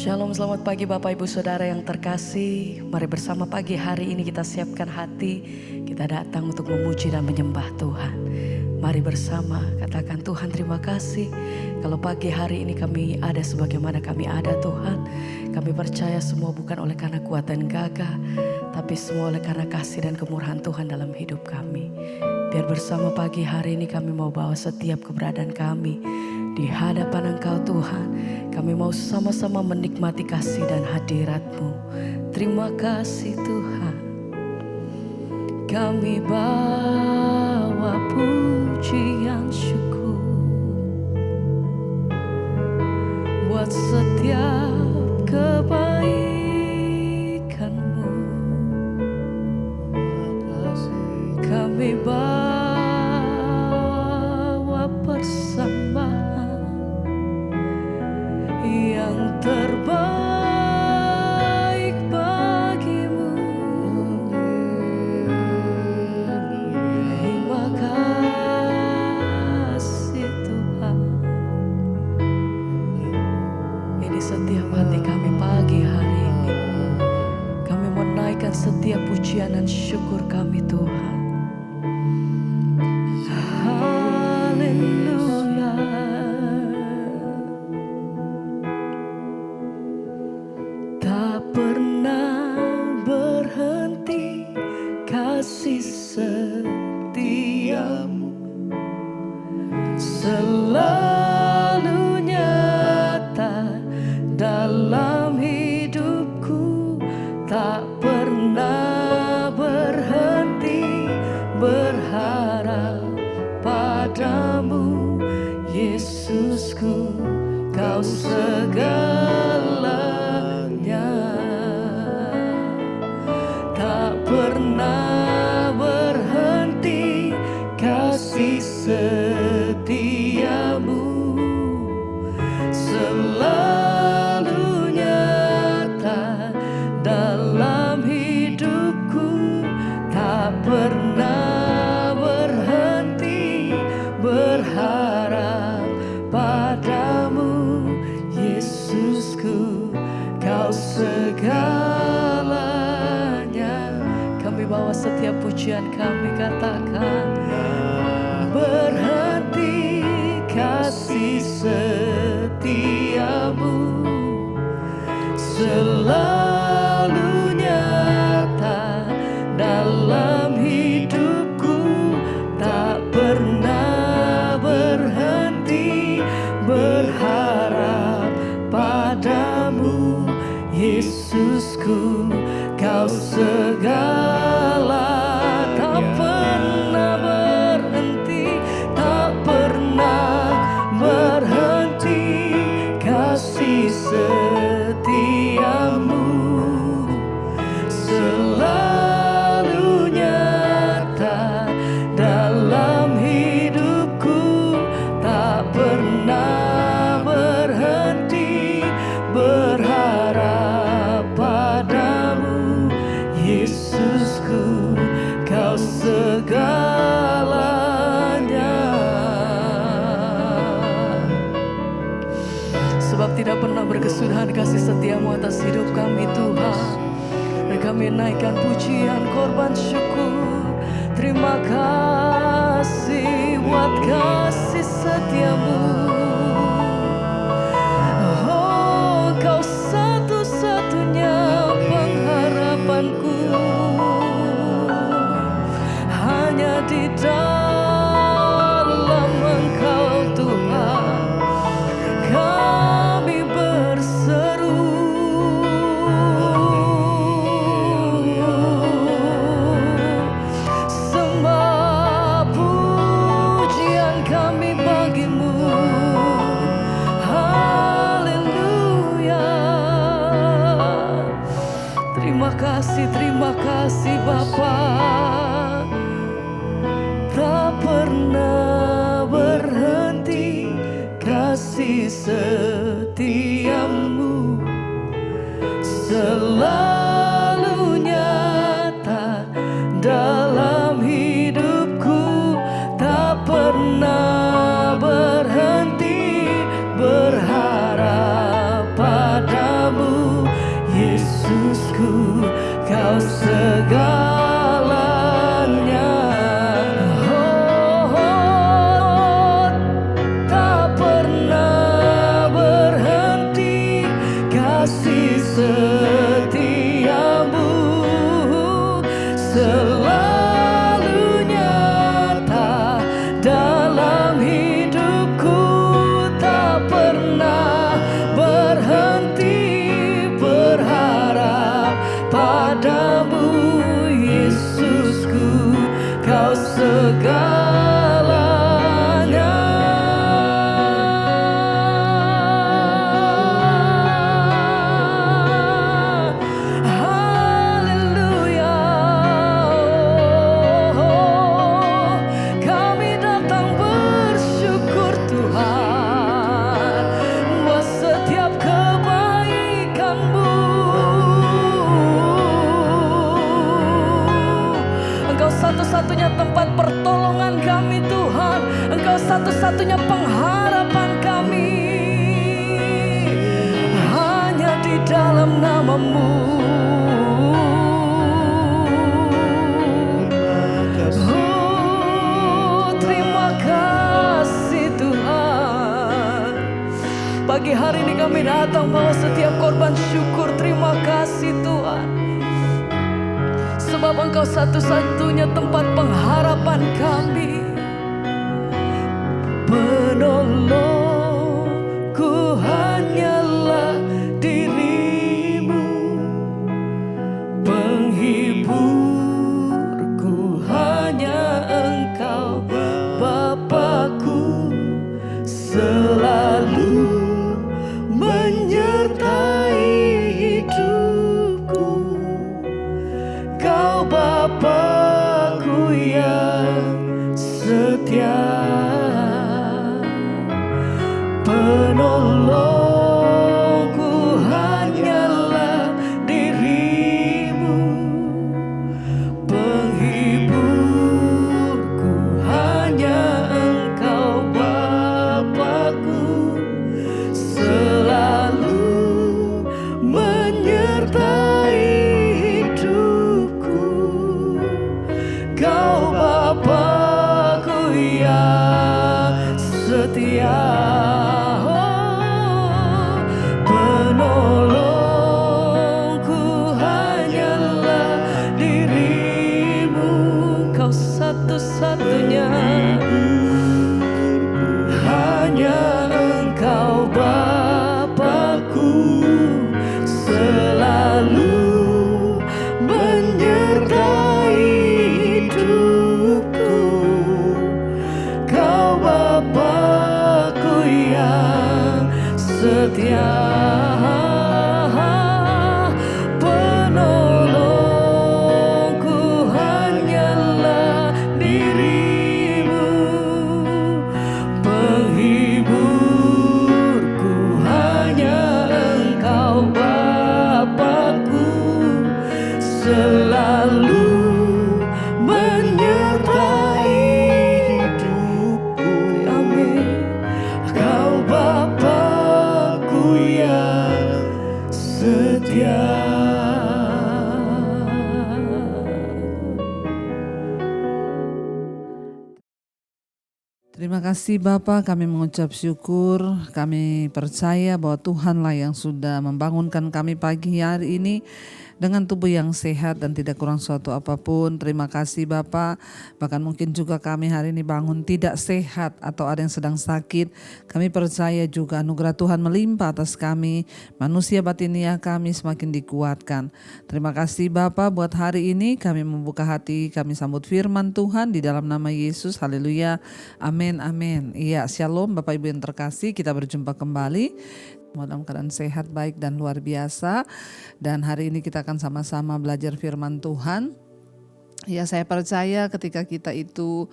Shalom, selamat pagi Bapak Ibu Saudara yang terkasih. Mari bersama pagi hari ini kita siapkan hati. Kita datang untuk memuji dan menyembah Tuhan. Mari bersama katakan, Tuhan terima kasih. Kalau pagi hari ini kami ada sebagaimana kami ada Tuhan. Kami percaya semua bukan oleh karena kuat dan gagah, tapi semua oleh karena kasih dan kemurahan Tuhan dalam hidup kami. Biar bersama pagi hari ini kami mau bawa setiap keberadaan kami di hadapan Engkau Tuhan. Kami mau sama-sama menikmati kasih dan hadirat-Mu. Terima kasih Tuhan. Kami bawa pujian syukur buat setiap kebaikan-Mu. Kami bawa persembahan yang terbaik bagimu. Terima kasih Tuhan. Ini setiap hati kami pagi hari ini. Kami menaikkan setiap pujian dan syukur kami Tuhan. Haleluya. Tak pernah berhenti kasih setiamu, selalu nyata dalam hidupku. Tak pernah berhenti berharap padamu, Yesusku, Kau segalanya. Tak pernah berhenti kasih setiamu, selalu nyata dalam hidupku. Tak pernah berhenti berharap padamu, Yesusku, Kau segalanya. Kami bawa setiap pujian kami, katakan, berhenti kasih setiamu, selalu nyata dalam hidupku. Tak pernah berhenti berharap padamu, Yesusku, Kau segala. Tak pernah berhenti, tak pernah berhenti kasih setiamu, selalu nyata dalam hidupku. Tak pernah berhenti berharap padamu, Yesusku, Kau segalanya. Sebab tidak pernah berkesudahan kasih setiamu atas hidup kami Tuhan. Dan kami naikkan pujian korban syukur. Terima kasih buat kasih setiamu. Oh, Kau satu-satunya pengharapanku. Hanya di dalam Engkau Tuhan kami berseru. Sembah pujian kami bagimu. Haleluya. Terima kasih Bapa. Tak pernah berhenti kasih setiamu, selalu nyata dalam hidupku. Tak pernah berhenti berharap padamu, segalanya. Oh, tak pernah berhenti kasih setiamu, selalu nyata dalam hidupku. Tak pernah berhenti berharap padamu, Yesusku, kau segalanya. Haleluya. Kami datang bersyukur Tuhan buat setiap kebaikan-Mu. Engkau satu-satunya tempat pertolongan kami Tuhan. Engkau satu-satunya pengharapan kami. Hanya di dalam nama-Mu. Oh, terima kasih Tuhan. Pagi hari ini kami datang bawa setiap korban syukur. Terima kasih Tuhan, sebab Engkau satu-satunya tempat pengharapan kami. Penolongku hanyalah diri-Mu, penghiburku hanya Engkau, Bapa-Ku, selalu menyertai hidupku. Kau Bapa-Ku yang setia, penolongku hanyalah diri-Mu, penghiburku hanya Engkau, Bapa-Ku, selalu menyertai hidupku. Kau Bapa-Ku yang setia, penolongku hanyalah diri-Mu. Kau satu-satunya, hanya Engkau Bapa-Ku, selalu menyertai hidupku. Kau Bapa-Ku yang setia, penolongku hanyalah diri-Mu, penghiburku hanya Engkau, Bapa-Ku, selalu menyertai hidupku. Amin. Kau Bapa-Ku yang setia. Terima kasih Bapa, kami mengucap syukur, kami percaya bahwa Tuhanlah yang sudah membangunkan kami pagi hari ini dengan tubuh yang sehat dan tidak kurang suatu apapun. Terima kasih Bapa. Bahkan mungkin juga kami hari ini bangun tidak sehat atau ada yang sedang sakit. Kami percaya juga anugerah Tuhan melimpah atas kami. Manusia batiniah kami semakin dikuatkan. Terima kasih Bapa buat hari ini kami membuka hati, kami sambut firman Tuhan di dalam nama Yesus. Haleluya. Amin, amin. Iya, shalom Bapak Ibu yang terkasih, kita berjumpa kembali dalam keadaan sehat, baik dan luar biasa. Dan hari ini kita akan sama-sama belajar firman Tuhan. Ya, saya percaya ketika kita itu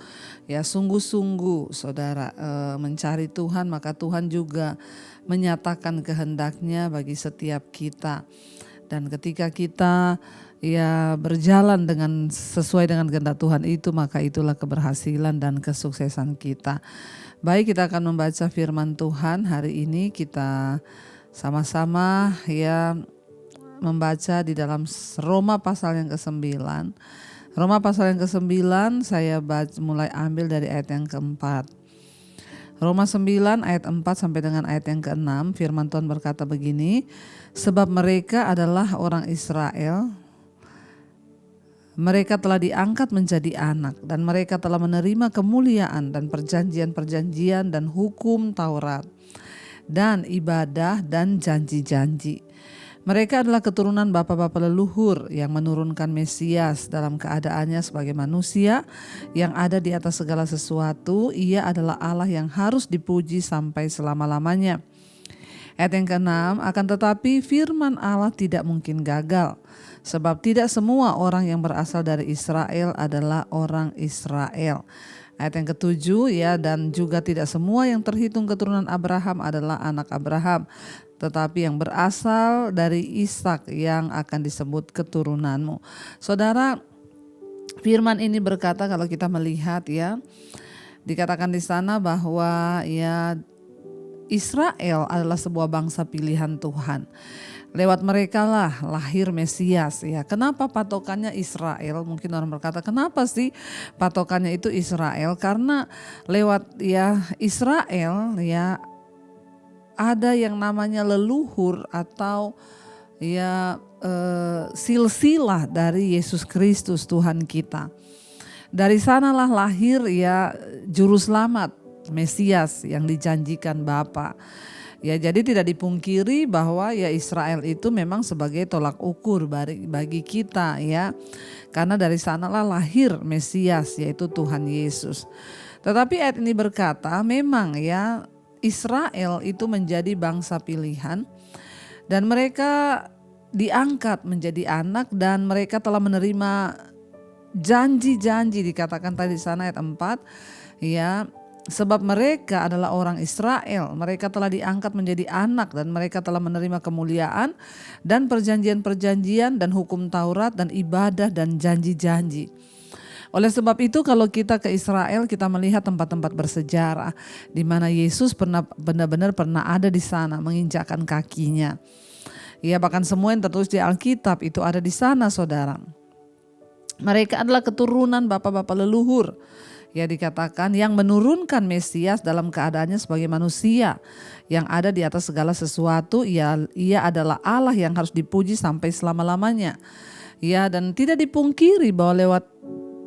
ya sungguh-sungguh saudara mencari Tuhan, maka Tuhan juga menyatakan kehendaknya bagi setiap kita. Dan ketika kita ya berjalan dengan sesuai dengan kehendak Tuhan itu, maka itulah keberhasilan dan kesuksesan kita. Baik, kita akan membaca firman Tuhan hari ini. Kita sama-sama ya membaca di dalam Roma pasal yang ke-9. Roma pasal yang ke-9 saya mulai ambil dari ayat yang keempat. Roma 9 ayat 4 sampai dengan ayat yang ke-6, firman Tuhan berkata begini, sebab mereka adalah orang Israel, mereka telah diangkat menjadi anak dan mereka telah menerima kemuliaan dan perjanjian-perjanjian dan hukum Taurat dan ibadah dan janji-janji. Mereka adalah keturunan bapa-bapa leluhur yang menurunkan Mesias dalam keadaannya sebagai manusia yang ada di atas segala sesuatu. Ia adalah Allah yang harus dipuji sampai selama-lamanya. Ayat yang ke-6, akan tetapi firman Allah tidak mungkin gagal, sebab tidak semua orang yang berasal dari Israel adalah orang Israel. Ayat yang ke-7, ya, dan juga tidak semua yang terhitung keturunan Abraham adalah anak Abraham, tetapi yang berasal dari Ishak yang akan disebut keturunanmu. Saudara, firman ini berkata, kalau kita melihat, ya, dikatakan di sana bahwa ya Israel adalah sebuah bangsa pilihan Tuhan. Lewat mereka lah lahir Mesias, ya. Kenapa patokannya Israel? Mungkin orang berkata, kenapa sih patokannya itu Israel? Karena lewat ya Israel, ya, ada yang namanya leluhur atau ya silsilah dari Yesus Kristus Tuhan kita. Dari sanalah lahir ya juru selamat Mesias yang dijanjikan Bapa. Ya, jadi tidak dipungkiri bahwa ya Israel itu memang sebagai tolak ukur bagi kita, ya. Karena dari sanalah lahir Mesias, yaitu Tuhan Yesus. Tetapi ayat ini berkata memang ya Israel itu menjadi bangsa pilihan dan mereka diangkat menjadi anak dan mereka telah menerima janji-janji, dikatakan tadi di sana ayat 4, ya. Sebab mereka adalah orang Israel, mereka telah diangkat menjadi anak dan mereka telah menerima kemuliaan dan perjanjian-perjanjian dan hukum Taurat dan ibadah dan janji-janji. Oleh sebab itu kalau kita ke Israel, kita melihat tempat-tempat bersejarah di mana Yesus benar-benar pernah ada di sana menginjakkan kakinya. Ya, bahkan semua yang tertulis di Alkitab itu ada di sana, saudara. Mereka adalah keturunan bapa-bapa leluhur. Ya, dikatakan yang menurunkan Mesias dalam keadaannya sebagai manusia yang ada di atas segala sesuatu. Ia adalah Allah yang harus dipuji sampai selama-lamanya. Ya, dan tidak dipungkiri bahwa lewat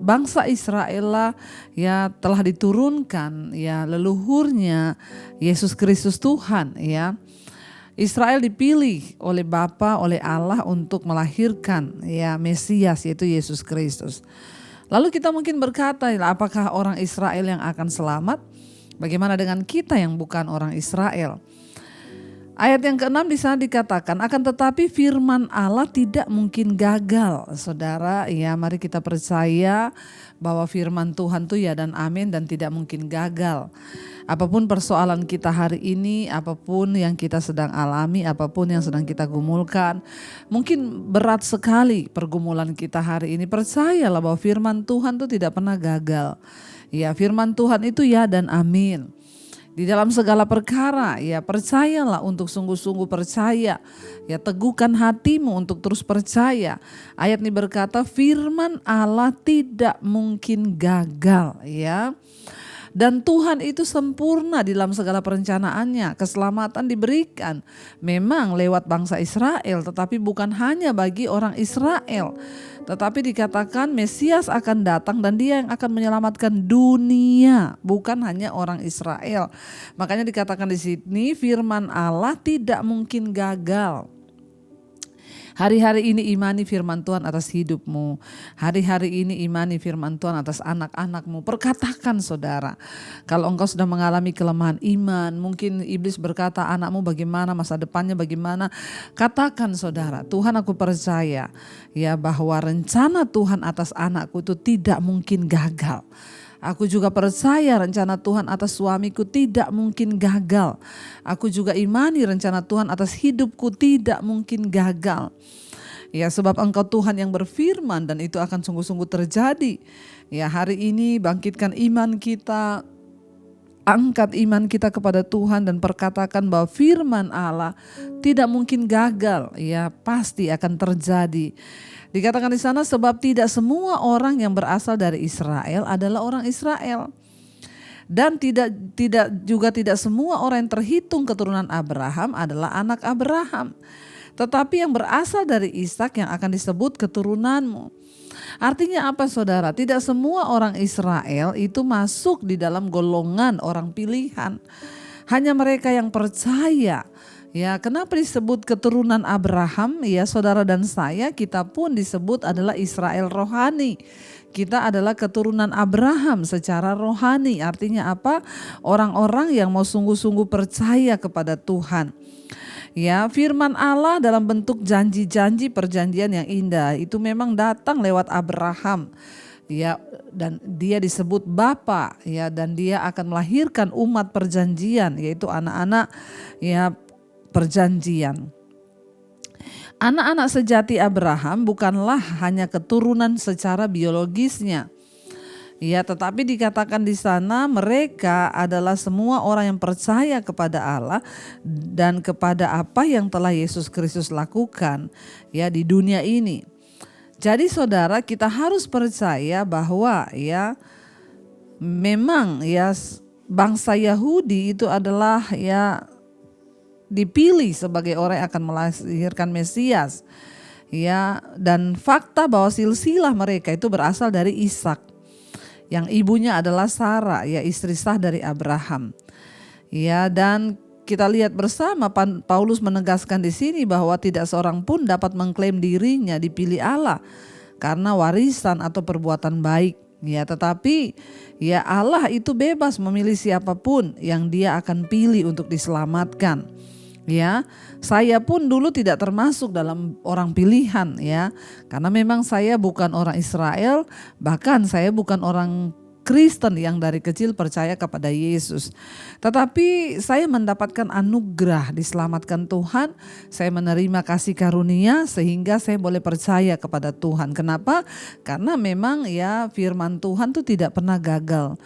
bangsa Israel lah ya telah diturunkan ya leluhurnya Yesus Kristus Tuhan, ya. Israel dipilih oleh Bapa, oleh Allah untuk melahirkan ya Mesias, yaitu Yesus Kristus. Lalu kita mungkin berkata, apakah orang Israel yang akan selamat? Bagaimana dengan kita yang bukan orang Israel? Ayat yang ke-6 di sana dikatakan, akan tetapi firman Allah tidak mungkin gagal. Saudara, ya mari kita percaya bahwa firman Tuhan itu ya dan amin dan tidak mungkin gagal. Apapun persoalan kita hari ini, apapun yang kita sedang alami, apapun yang sedang kita gumulkan, mungkin berat sekali pergumulan kita hari ini. Percayalah bahwa firman Tuhan itu tidak pernah gagal. Ya, firman Tuhan itu ya dan amin. Di dalam segala perkara, ya percayalah untuk sungguh-sungguh percaya. Ya, teguhkan hatimu untuk terus percaya. Ayat ini berkata firman Allah tidak mungkin gagal, ya. Dan Tuhan itu sempurna di dalam segala perencanaannya. Keselamatan diberikan memang lewat bangsa Israel, tetapi bukan hanya bagi orang Israel. Tetapi dikatakan Mesias akan datang dan dia yang akan menyelamatkan dunia, bukan hanya orang Israel. Makanya dikatakan di sini firman Allah tidak mungkin gagal. Hari-hari ini imani firman Tuhan atas hidupmu. Hari-hari ini imani firman Tuhan atas anak-anakmu. Perkatakan, saudara. Kalau engkau sudah mengalami kelemahan iman, mungkin iblis berkata anakmu bagaimana, masa depannya bagaimana. Katakan, saudara, Tuhan aku percaya ya bahwa rencana Tuhan atas anakku itu tidak mungkin gagal. Aku juga percaya rencana Tuhan atas suamiku tidak mungkin gagal. Aku juga imani rencana Tuhan atas hidupku tidak mungkin gagal. Ya, sebab Engkau Tuhan yang berfirman dan itu akan sungguh-sungguh terjadi. Ya, hari ini bangkitkan iman kita. angkat iman kita kepada Tuhan dan perkatakan bahwa firman Allah tidak mungkin gagal, ya pasti akan terjadi. Dikatakan di sana sebab tidak semua orang yang berasal dari Israel adalah orang Israel. Dan tidak semua orang yang terhitung keturunan Abraham adalah anak Abraham. Tetapi yang berasal dari Ishak yang akan disebut keturunanmu. Artinya apa saudara? Tidak semua orang Israel itu masuk di dalam golongan orang pilihan. Hanya mereka yang percaya. Ya, kenapa disebut keturunan Abraham? Ya, saudara dan saya, kita pun disebut adalah Israel rohani. Kita adalah keturunan Abraham secara rohani. Artinya apa? Orang-orang yang mau sungguh-sungguh percaya kepada Tuhan. Ya, firman Allah dalam bentuk janji-janji perjanjian yang indah itu memang datang lewat Abraham. Ya, dan dia disebut bapa, ya, dan dia akan melahirkan umat perjanjian, yaitu anak-anak ya perjanjian. Anak-anak sejati Abraham bukanlah hanya keturunan secara biologisnya. Ya, tetapi dikatakan di sana mereka adalah semua orang yang percaya kepada Allah dan kepada apa yang telah Yesus Kristus lakukan ya di dunia ini. Jadi saudara, kita harus percaya bahwa ya memang ya bangsa Yahudi itu adalah ya dipilih sebagai orang yang akan melahirkan Mesias. Ya, dan fakta bahwa silsilah mereka itu berasal dari Ishak. Yang ibunya adalah Sarah, ya istri sah dari Abraham. Ya, dan kita lihat bersama Paulus menegaskan di sini bahwa tidak seorang pun dapat mengklaim dirinya dipilih Allah karena warisan atau perbuatan baik. Ya, tetapi ya Allah itu bebas memilih siapapun yang Dia akan pilih untuk diselamatkan. Ya, saya pun dulu tidak termasuk dalam orang pilihan ya, karena memang saya bukan orang Israel, bahkan saya bukan orang Kristen yang dari kecil percaya kepada Yesus. Tetapi saya mendapatkan anugerah diselamatkan Tuhan, saya menerima kasih karunia sehingga saya boleh percaya kepada Tuhan. Kenapa? Karena memang ya firman Tuhan itu tidak pernah gagal.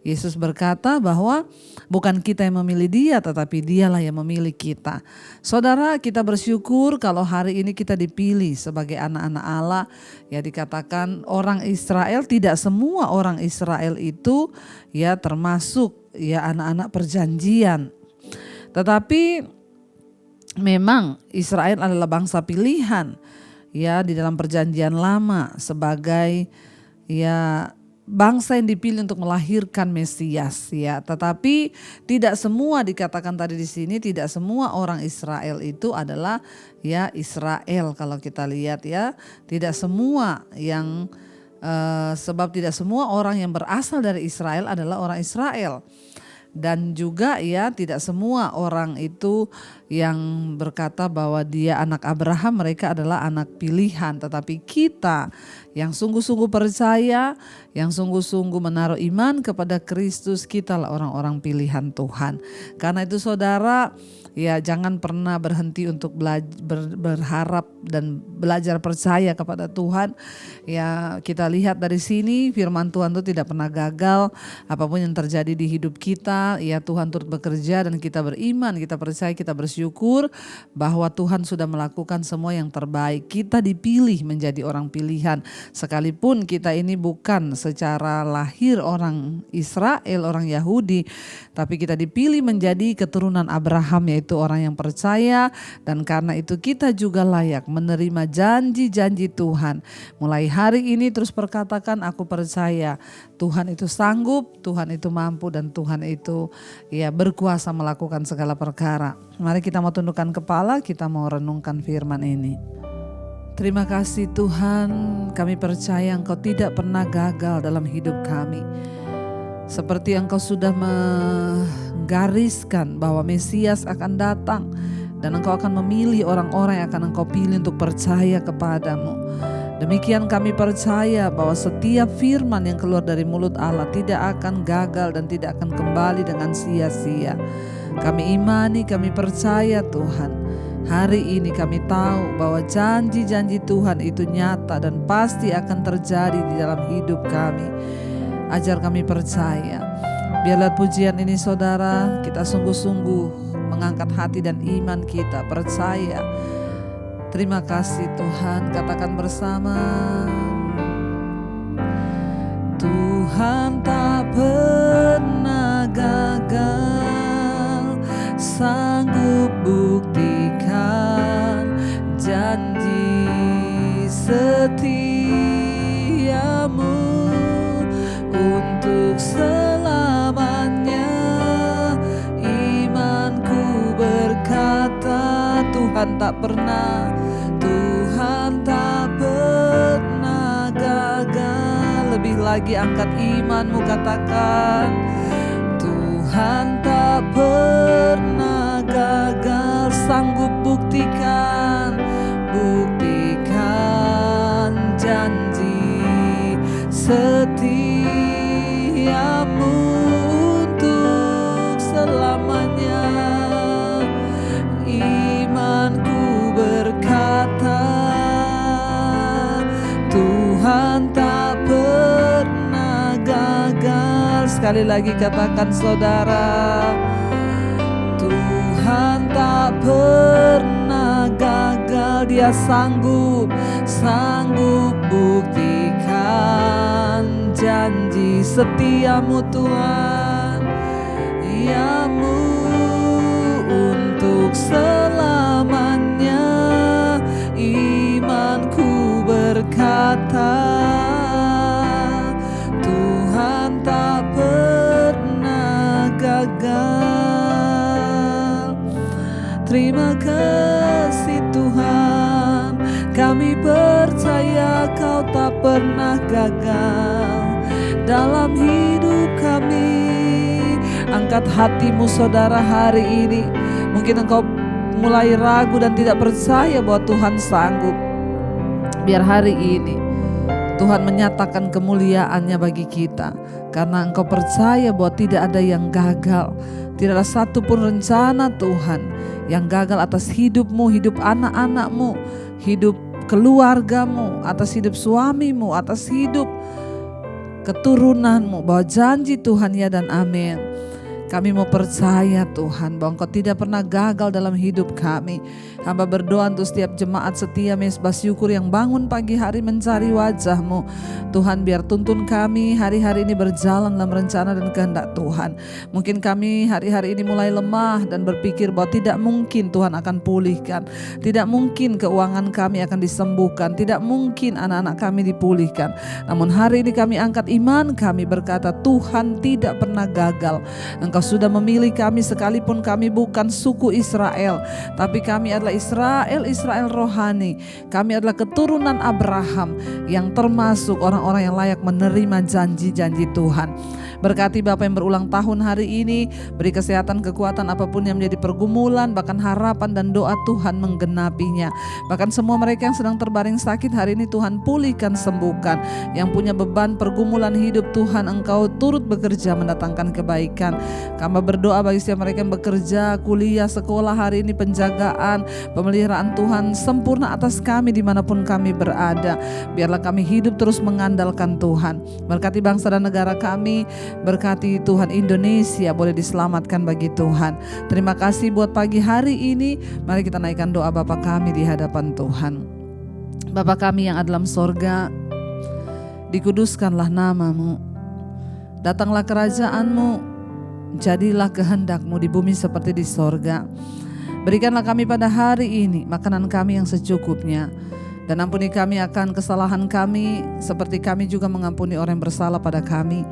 Yesus berkata bahwa bukan kita yang memilih Dia, tetapi Dialah yang memilih kita. Saudara, kita bersyukur kalau hari ini kita dipilih sebagai anak-anak Allah. Ya, dikatakan orang Israel, tidak semua orang Israel itu ya termasuk ya anak-anak perjanjian. Tetapi memang Israel adalah bangsa pilihan ya di dalam perjanjian lama sebagai ya bangsa yang dipilih untuk melahirkan Mesias ya, tetapi tidak semua dikatakan tadi di sini, tidak semua orang Israel itu adalah ya Israel kalau kita lihat ya, tidak semua yang sebab tidak semua orang yang berasal dari Israel adalah orang Israel. Dan juga ya tidak semua orang itu yang berkata bahwa dia anak Abraham mereka adalah anak pilihan. Tetapi kita yang sungguh-sungguh percaya, yang sungguh-sungguh menaruh iman kepada Kristus, kita lah orang-orang pilihan Tuhan. Karena itu saudara, ya jangan pernah berhenti untuk berharap dan belajar percaya kepada Tuhan. Ya kita lihat dari sini firman Tuhan itu tidak pernah gagal. Apapun yang terjadi di hidup kita, ya Tuhan turut bekerja dan kita beriman, kita percaya, kita bersyukur bahwa Tuhan sudah melakukan semua yang terbaik. Kita dipilih menjadi orang pilihan. Sekalipun kita ini bukan secara lahir orang Israel, orang Yahudi, tapi kita dipilih menjadi keturunan Abraham, yaitu orang yang percaya, dan karena itu kita juga layak menerima janji-janji Tuhan. Mulai hari ini terus perkatakan, aku percaya Tuhan itu sanggup, Tuhan itu mampu, dan Tuhan itu ya berkuasa melakukan segala perkara. Mari kita mau tundukkan kepala, kita mau renungkan firman ini. Terima kasih Tuhan, kami percaya Engkau tidak pernah gagal dalam hidup kami. Seperti Engkau sudah menggariskan bahwa Mesias akan datang dan Engkau akan memilih orang-orang yang akan Engkau pilih untuk percaya kepadamu. Demikian kami percaya bahwa setiap firman yang keluar dari mulut Allah tidak akan gagal dan tidak akan kembali dengan sia-sia. Kami imani, kami percaya Tuhan. Hari ini kami tahu bahwa janji-janji Tuhan itu nyata dan pasti akan terjadi di dalam hidup kami. Ajar kami percaya. Biarlah pujian ini saudara, kita sungguh-sungguh mengangkat hati dan iman kita, percaya. Terima kasih Tuhan, katakan bersama. Tuhan tak pernah gagal, sanggup buktikan janji setiamu untuk selamanya. Imanku berkata Tuhan tak pernah gagal. Lebih lagi angkat imanmu, katakan Tuhan tak pernah gagal, sanggup buktikan janji setiamu untuk selamanya. Imanku berkata Tuhan tak pernah gagal. Sekali lagi katakan saudara, Tuhan tak pernah gagal. Dia sanggup buktikan janji setiamu Tuhan, iamu untuk selamanya. Imanku berkata Tuhan tak pernah gagal. Terima kasih Tuhan, kami percaya Kau tak pernah gagal dalam hidup kami. Angkat hatimu saudara hari ini. Mungkin engkau mulai ragu dan tidak percaya bahwa Tuhan sanggup. Biar hari ini Tuhan menyatakan kemuliaan-Nya bagi kita, karena engkau percaya bahwa tidak ada yang gagal. Tidak ada satupun rencana Tuhan yang gagal atas hidupmu, hidup anak-anakmu, hidup keluargamu, atas hidup suamimu, atas hidup keturunanmu, bahwa janji Tuhan ya dan amin. Kami mau percaya Tuhan bahwa Engkau tidak pernah gagal dalam hidup kami. Hamba berdoa untuk setiap jemaat setia Mesbah Syukur yang bangun pagi hari mencari wajah-Mu. Tuhan, biar tuntun kami hari-hari ini berjalan dalam rencana dan kehendak Tuhan. Mungkin kami hari-hari ini mulai lemah dan berpikir bahwa tidak mungkin Tuhan akan pulihkan. Tidak mungkin keuangan kami akan disembuhkan. Tidak mungkin anak-anak kami dipulihkan. Namun hari ini kami angkat iman kami berkata Tuhan tidak pernah gagal. Engkau sudah memilih kami sekalipun kami bukan suku Israel, tapi kami adalah Israel rohani. Kami adalah keturunan Abraham yang termasuk orang-orang yang layak menerima janji-janji Tuhan. Berkati Bapak yang berulang tahun hari ini, beri kesehatan, kekuatan apapun yang menjadi pergumulan, bahkan harapan dan doa Tuhan menggenapinya. Bahkan semua mereka yang sedang terbaring sakit hari ini Tuhan pulihkan, sembuhkan. Yang punya beban pergumulan hidup Tuhan Engkau turut bekerja mendatangkan kebaikan. Kami berdoa bagi setiap mereka yang bekerja, kuliah, sekolah hari ini, penjagaan, pemeliharaan Tuhan sempurna atas kami dimanapun kami berada. Biarlah kami hidup terus mengandalkan Tuhan. Berkati bangsa dan negara kami, berkati Tuhan Indonesia boleh diselamatkan bagi Tuhan. Terima kasih buat pagi hari ini. Mari kita naikkan doa Bapa kami di hadapan Tuhan. Bapa kami yang ada dalam sorga, dikuduskanlah nama-Mu. Datanglah kerajaan-Mu, jadilah kehendak-Mu di bumi seperti di sorga. Berikanlah kami pada hari ini makanan kami yang secukupnya. Dan ampuni kami akan kesalahan kami, seperti kami juga mengampuni orang yang bersalah pada kami.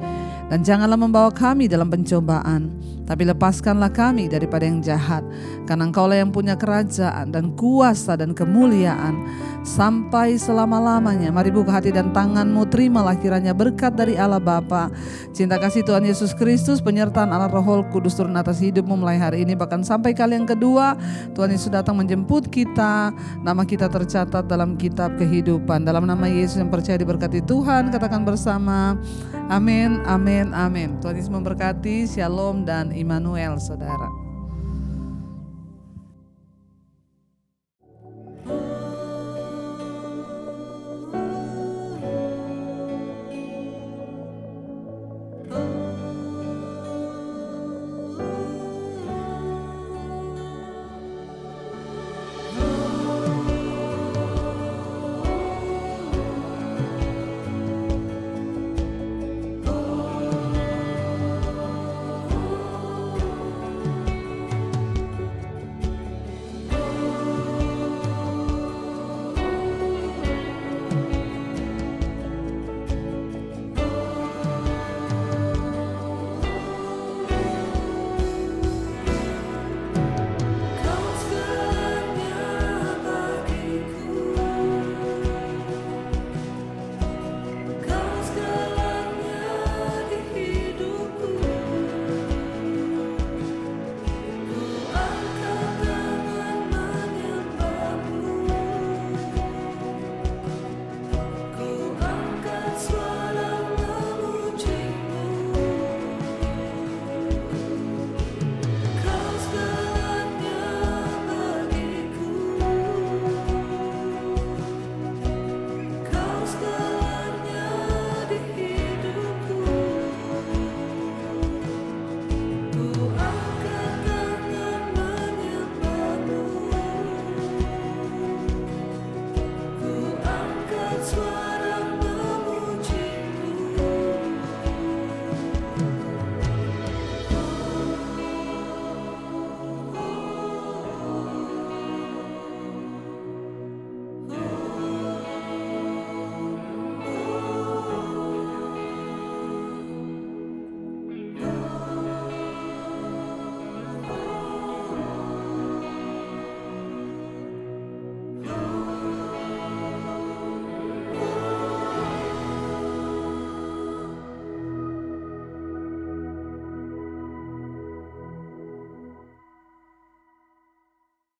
Dan janganlah membawa kami dalam pencobaan, tapi lepaskanlah kami daripada yang jahat. Karena Engkaulah yang punya kerajaan dan kuasa dan kemuliaan sampai selama-lamanya. Mari buka hati dan tanganmu, terimalah kiranya berkat dari Allah Bapa, cinta kasih Tuhan Yesus Kristus, penyertaan Allah Roh Kudus turun atas hidupmu mulai hari ini, bahkan sampai kali yang kedua Tuhan Yesus datang menjemput kita. Nama kita tercatat dalam kitab kehidupan. Dalam nama Yesus yang percaya diberkati Tuhan, katakan bersama amin, amin, amin. Tuhan Yesus memberkati. Shalom dan Immanuel saudara.